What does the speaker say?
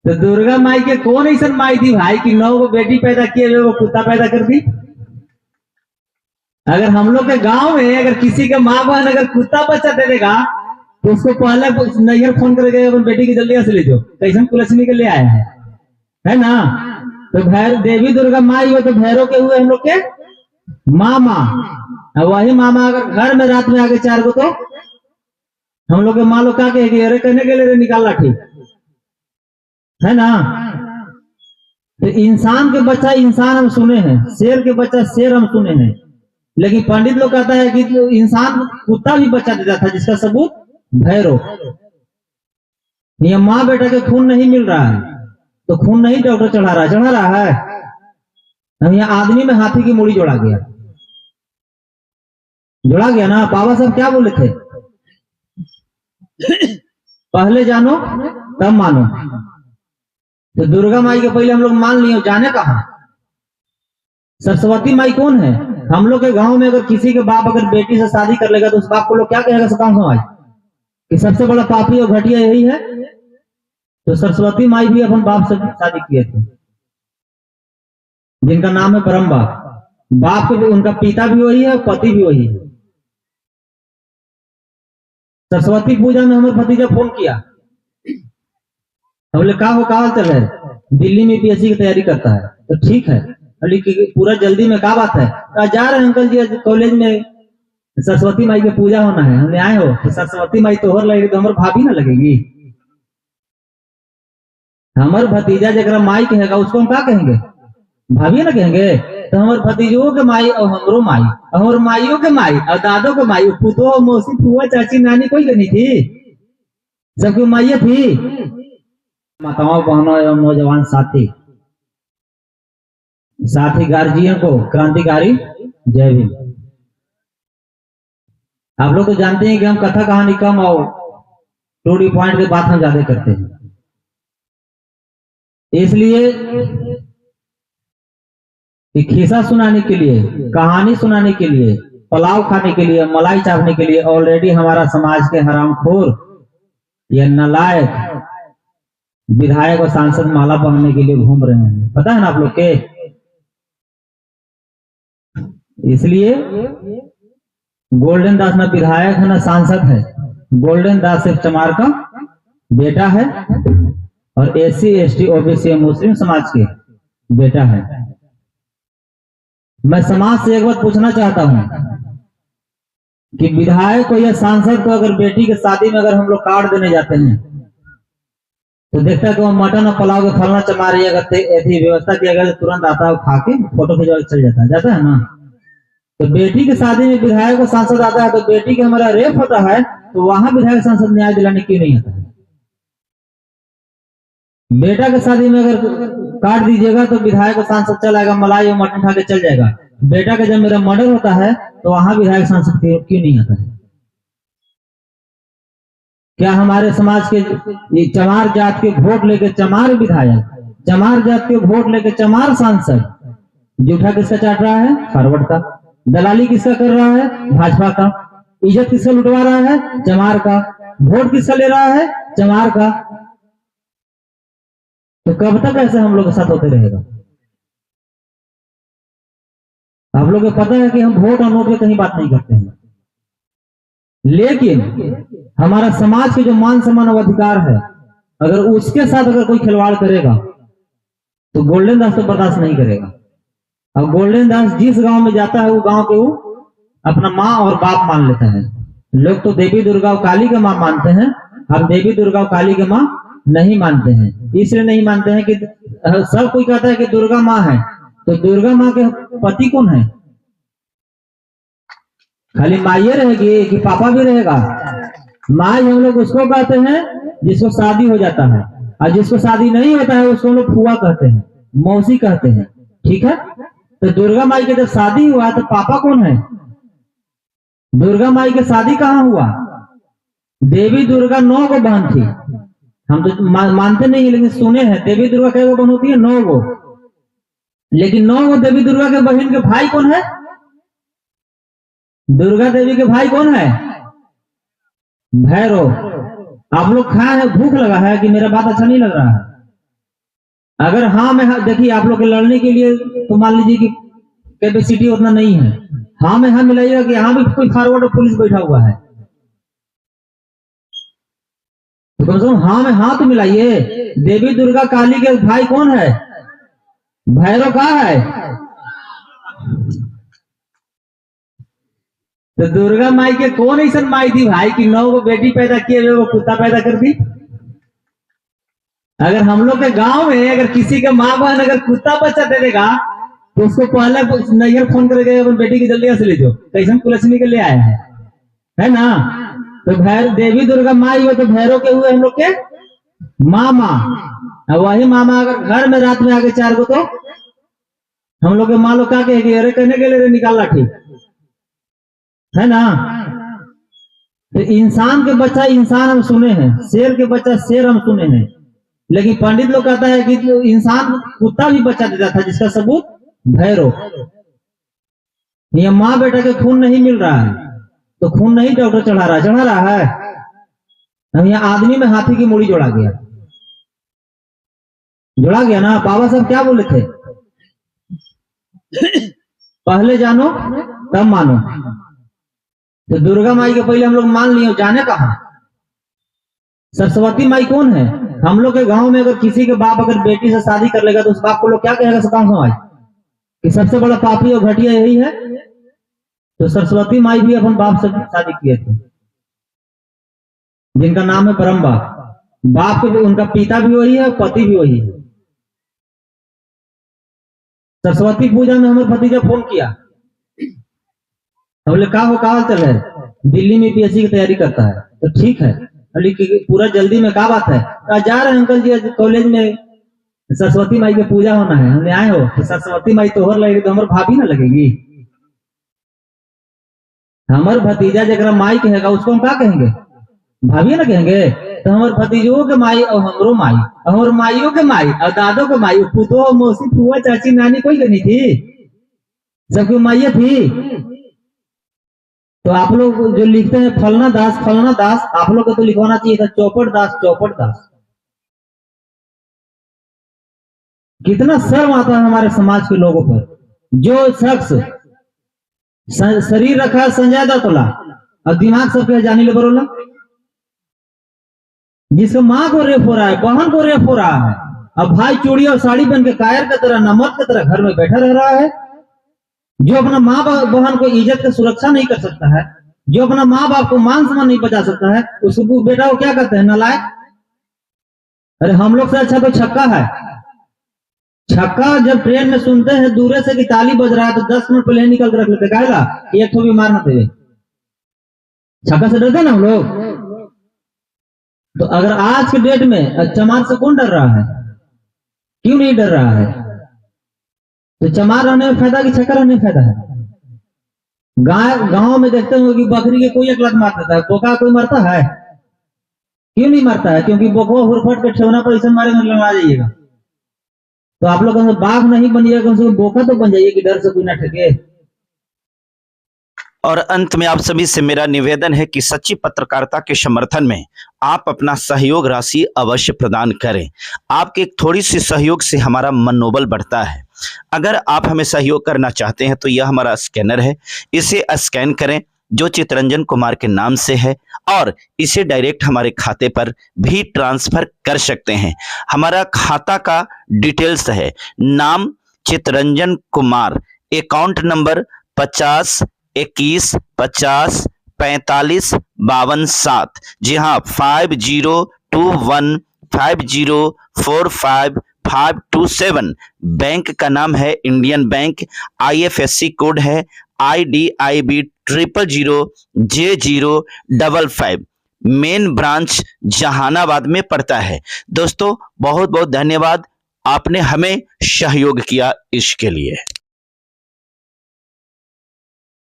तो दुर्गा माई के कौन ऐसा माई थी भाई कि 9 को बेटी पैदा किए हुए वो कुत्ता पैदा कर दी। अगर हम लोग के गांव में अगर किसी के माँ बहन अगर कुत्ता बच्चा दे देगा तो उसको पहले नैयर फोन करके अपन बेटी की जल्दी से ले जाओ, कैसे कुलसनी के ले आया है ना। तो भैरव देवी दुर्गा माई हो तो भैरव के हुए हम लोग के मामा। वही मामा अगर घर में रात में आगे 4 को तो हम लोग के माँ लोग क्या कहेगी, अरे कहने के लिए निकाल लाठी, है ना। तो इंसान के बच्चा इंसान हम सुने हैं, शेर के बच्चा शेर हम सुने हैं, लेकिन पंडित लोग कहता है कि इंसान कुत्ता भी बच्चा देता था, जिसका सबूत भैरव। ये माँ बेटा के खून नहीं मिल रहा है तो खून नहीं डॉक्टर चढ़ा रहा है। अब यहाँ आदमी में हाथी की मूड़ी जोड़ा गया ना। बाबा साहब क्या बोले थे, पहले जानो तब मानो। तो दुर्गा माई के पहले हम लोग मान लिए, जाने कहा। सरस्वती माई कौन है। हम लोग के गांव में अगर किसी के बाप अगर बेटी से शादी कर लेगा तो उस बाप को लोग क्या कहेगा, सकाम समाज कि सबसे बड़ा पापी और घटिया यही है। तो सरस्वती माई भी अपन बाप से शादी किए थे, जिनका नाम है परम बाप के भी उनका पिता भी वही है, पति भी वही है। सरस्वती पूजा में हमारे भतीजा फोन किया, बोले कहा चल है, दिल्ली में पीएचडी की तैयारी करता है। तो ठीक है, पूरा जल्दी में क्या बात है, जा रहे हैं अंकल जी कॉलेज में सरस्वती माई की पूजा होना है, हमने आए हो। तो सरस्वती माई तोहर लगेगी तो हमारे भाभी ना लगेगी। हमारे भतीजा जरा माई कहेगा उसको हम क्या कहेंगे, भाभी ना कहेंगे। तो हमारे भतीजों के माई और हमरो माई और माइयों के माई और दादों के माई, पुतो मौसी फुआ चाची नानी कोई करनी थी, सबकी माइया थी। माताओं बहनों एवं नौजवान साथी गार्जियन को क्रांतिकारी जय भीम। आप लोग तो जानते हैं कि हम कथा कहानी कम और टू दी पॉइंट के बात हम ज्यादा करते हैं, इसलिए कि खिस्सा सुनाने के लिए, कहानी सुनाने के लिए, पुलाव खाने के लिए, मलाई चाटने के लिए ऑलरेडी हमारा समाज के हरामखोर या नालायक विधायक और सांसद माला पहनने के लिए घूम रहे हैं, पता है ना आप लोग के। इसलिए गोल्डन दास ना विधायक है ना सांसद है, गोल्डन दास सिर्फ चमार का बेटा है और SC ST OBC मुस्लिम समाज के बेटा है। मैं समाज से एक बात पूछना चाहता हूं कि विधायक को या सांसद को अगर बेटी के शादी में अगर हम लोग कार्ड देने जाते हैं तो देखता है कि वो मटन और पुलाव के फलना चमा रही है, अगर ऐसी व्यवस्था किया गया तो तुरंत आता है, खा के फोटो खिंचवा के चल जाता है ना। तो बेटी की शादी में विधायक और सांसद आता है तो बेटी के हमारा रेप होता है तो वहां विधायक सांसद न्याय दिलाने क्यों नहीं आता है। बेटा की शादी में अगर काट दीजिएगा तो विधायक और सांसद चल आएगा, मलाई और मटन खा के चल जाएगा। बेटा का जब मेरा मर्डर होता है तो वहां विधायक सांसद क्यों नहीं आता है। क्या हमारे समाज के चमार जात के वोट लेके चमार विधायक, चमार जात के वोट लेके चमार सांसद जूठा किसका चाट रहा है, फॉरवर्ड का। दलाली किसका कर रहा है, भाजपा का। इज्जत किसका लुटवा रहा है, चमार का। वोट किसका ले रहा है, चमार का। तो कब तक ऐसे हम लोग के साथ होते रहेगा। आप लोग को पता है कि हम वोट और नोट पे कहीं बात नहीं करते हैं, लेकिन हमारा समाज के जो मान सम्मान और अधिकार है अगर उसके साथ अगर कोई खिलवाड़ करेगा तो गोल्डन दास तो बर्दाश्त नहीं करेगा। और गोल्डन दास जिस गांव में जाता है वो गांव के वो अपना माँ और बाप मान लेता है। लोग तो देवी दुर्गा और काली का माँ मानते हैं, हम देवी दुर्गा और काली के माँ नहीं मानते हैं। इसलिए नहीं मानते हैं कि सब कोई कहता है कि दुर्गा माँ है, तो दुर्गा माँ के पति कौन है, खाली माइये रहेगी कि पापा भी रहेगा। माई हम लोग उसको कहते हैं जिसको शादी हो जाता है, और जिसको शादी नहीं होता है उसको हम लोग फुआ कहते हैं, मौसी कहते हैं, ठीक है। तो दुर्गा माई के जब शादी हुआ तो पापा कौन है, दुर्गा माई की शादी कहाँ हुआ। देवी दुर्गा 9 को बहन थी, हम तो मानते नहीं लेकिन सुने हैं। देवी दुर्गा कई बहन होती है, 9 को, लेकिन 9 को देवी दुर्गा के बहन के भाई कौन है, दुर्गा देवी के भाई कौन है, भैरव। आप लोग खाए हैं, भूख लगा है कि मेरा बात अच्छा नहीं लग रहा है, अगर हाँ में हाँ, देखिए आप लोग के लड़ने के लिए तो मान लीजिए कि कैपेसिटी उतना नहीं है, हाँ में हाँ मिलाइएगा कि यहाँ भी कोई फॉरवर्ड पुलिस बैठा हुआ है, तो कम से कम हाँ में हाँ तो मिलाइए। देवी दुर्गा काली के भाई कौन है? भैरव कहाँ है? तो दुर्गा माई के कौन ऐसा माई थी भाई कि 9 गो बेटी पैदा किए हुए वो कुत्ता पैदा कर दी? अगर हम लोग के गांव में अगर किसी का माँ बहन अगर कुत्ता बच्चा दे देगा तो उसको पहले नैयर फोन करके अपन बेटी की जल्दी से ले जाओ, कैसे कुलछनी के ले आया है ना? तो भैर देवी दुर्गा माई हो तो भैरव के हुए हम लोग के मामा, अब वही मामा अगर घर में रात में आगे 4 गो तो हम लोग के माँ लोग क्या कहेगी, अरे कहने के लिए निकाल लाठी, है ना? तो इंसान के बच्चा इंसान हम सुने हैं, शेर के बच्चा शेर हम सुने हैं, लेकिन पंडित लोग कहता है कि तो इंसान कुत्ता भी बच्चा देता था, जिसका सबूत भैरव। ये माँ बेटा के खून नहीं मिल रहा है तो खून नहीं डॉक्टर चढ़ा रहा है। अब यहाँ आदमी में हाथी की मूड़ी जोड़ा गया ना। बाबा साहब क्या बोले थे? पहले जानो तब मानो। तो दुर्गा माई के पहले हम लोग मान लिए, जाने कहा? सरस्वती माई कौन है? हम लोग के गांव में अगर किसी के बाप अगर बेटी से शादी कर लेगा तो उस बाप को लोग क्या कहेगा? सताम समाज कि सबसे बड़ा पापी और घटिया यही है। तो सरस्वती माई भी अपन बाप से शादी किए थे, जिनका नाम है ब्रह्म बाप। बाप के भी उनका पिता भी वही है, पति भी वही है। सरस्वती पूजा में हमें भतीजा फोन किया, बोले कहा चल है? दिल्ली में पीएचडी की तैयारी करता है। तो ठीक है, पूरा जल्दी में क्या बात है? जा रहे हैं अंकल जी कॉलेज में, सरस्वती माई की पूजा होना है, हमने आए हो। तो सरस्वती माई तोहर लगेगी तो हमारे भाभी ना लगेगी? हमारे भतीजा जरा माई कहेगा उसको हम क्या कहेंगे? भाभी ना कहेंगे? तो हमारे भतीजों के माई और हमरो माई और माइयों के माई और दादों के माई, पुतो मौसी फुआ चाची नानी कोई नहीं थी? सबकी माइया थी। तो आप लोग जो लिखते हैं फलना दास, आप लोग को तो लिखवाना चाहिए था चौपट दास। कितना शर्म आता है हमारे समाज के लोगों पर। जो शख्स शरीर रखा है संजय दत्त वाला और दिमाग सबके जानी ले बरोला, जिसको माँ को रेप हो रहा है, बहन को रेप हो रहा है, अब भाई चूड़ी और साड़ी पहन के कायर की तरह नमक की तरह घर में बैठा रह रहा है। जो अपना माँ बहन को इज्जत की सुरक्षा नहीं कर सकता है, जो अपना माँ बाप को मान सम्मान नहीं बचा सकता है, उसको बेटा को क्या कहते हैं? नालायक। अरे हम लोग से अच्छा तो छक्का है। छक्का जब ट्रेन में सुनते हैं दूरे से कि ताली बज रहा है तो 10 मिनट पहले निकल कर रख लेते, कहेगा एक तो भी मार ना दे। छक्का से डरते ना हम लोग। तो अगर आज के डेट में चमार से कौन डर रहा है? क्यों नहीं डर रहा है? तो चमार रहने में फायदा कि छक्का रहने में फायदा है? गांव में देखते हो कि बकरी के कोई एक लात मार देता है, बोका कोई मरता है? क्यों नहीं मरता है? क्योंकि बोकवा हुरफट के ठेवना पर ऐसा मारे लड़ा जाइएगा। तो आप लोग बाघ नहीं बनिएगा, कम से कम बोका तो बन जाइए कि डर से कोई ना ठगे। और अंत में आप सभी से मेरा निवेदन है कि सच्ची पत्रकारिता के समर्थन में आप अपना सहयोग राशि अवश्य प्रदान करें। आपके थोड़ी सी सहयोग से हमारा मनोबल बढ़ता है। अगर आप हमें सहयोग करना चाहते हैं तो यह हमारा स्कैनर है, इसे स्कैन करें जो चितरंजन कुमार के नाम से है और इसे डायरेक्ट हमारे खाते पर भी ट्रांसफर कर सकते हैं। हमारा खाता का डिटेल्स है नाम चितरंजन कुमार, अकाउंट नंबर 50 21 50 45 52 7। जी हाँ, 502150452527। बैंक का नाम है इंडियन बैंक, IFSC कोड है IDIB 000J055। Main branch Jehanabad में पड़ता है। दोस्तों बहुत बहुत धन्यवाद, आपने हमें सहयोग किया इसके लिए।